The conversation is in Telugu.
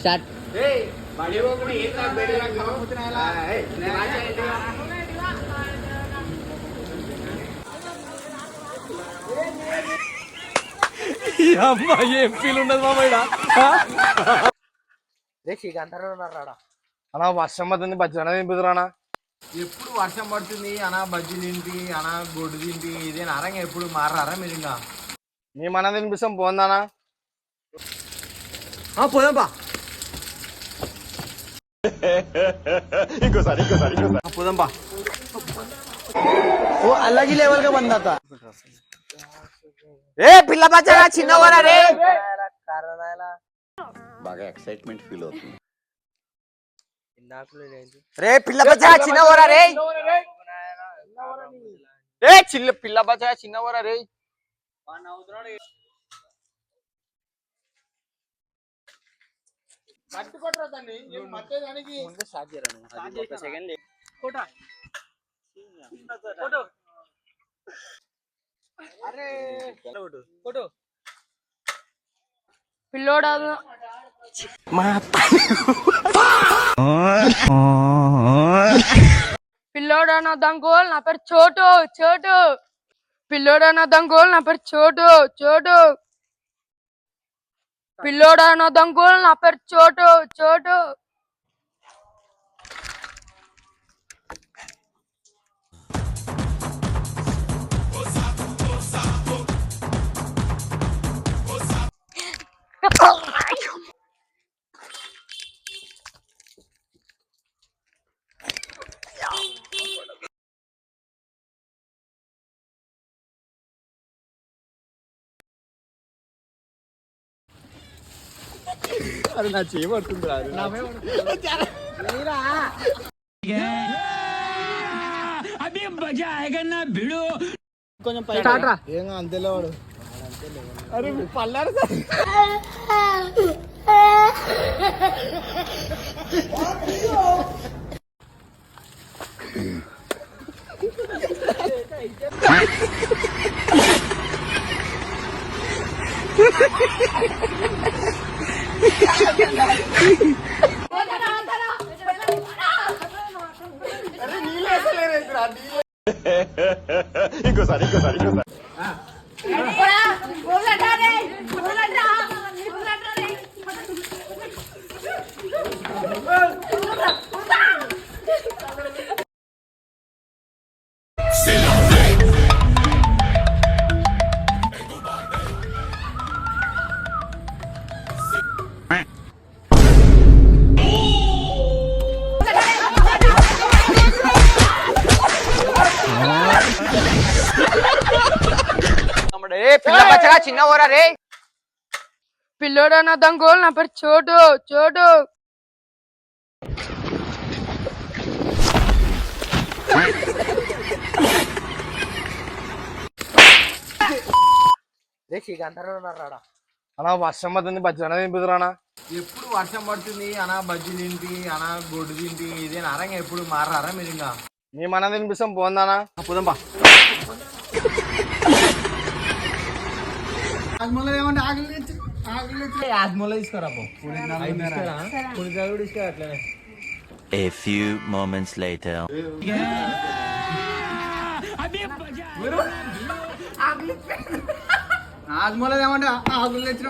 స్టార్ట్. ఏం ఫీల్ ఉండదు మామయ్య. అలా వర్షం పడుతుంది, బజ్జీ అనేది తింపుతురానా? ఎప్పుడు వర్షం పడుతుంది అనా బజ్జీ తింటి అనా గొడ్డు తింటి ఇదే నరంగా ఎప్పుడు మారారా మీరు ఇంకా? మేమన్నా తినిపిస్తాం పోందానా? పోదాంపా. పోదాంపా. ఓ అలాగే లెవెల్ గా బందాత. ఏ పిల్ల బచ్చగా చిన్నవరా రే. బాగా ఎక్సైట్మెంట్ ఫీల్ అవుతుంది. రే పిల్ల బచ్చగా చిన్నవరా రే. ఏ పిల్ల బచ్చగా చిన్నవరా రే. పిల్లోడా పిల్లోడా నా దంగోల్ నా పేరు చోటు చోటు. పిల్లోడా నా దంగోల్ నా పేరు చోటు చోటు. పిల్లోడా నా దంగోల్ నా పేరు చోటు చోటు. అది నా చేయబడుతుంది రాదు. కొంచెం ఏం అంతేలే వాడు. అరే పల్లారు సార్. ఇంకోసారి పిల్ల బచ్చగా చిన్నవరా రే. పిల్లోడా నా దంగోల్ నా పేరు చోటు చోటు. అలా వర్షం పడుతుంది, బజ్జీ అనేది తింపుతురానా? ఎప్పుడు వర్షం పడుతుంది అనా బజ్జీ తింటి అనా గొడ్డు తింటి ఇదే నరంగా ఎప్పుడు మారారా మీరు ఇంకా? మేమన్నా తినిపిస్తాం పోందానా? పోదాంపా. A few moments later. ఆజ్మోలో ఏమంటే ఆకులు తెచ్చిన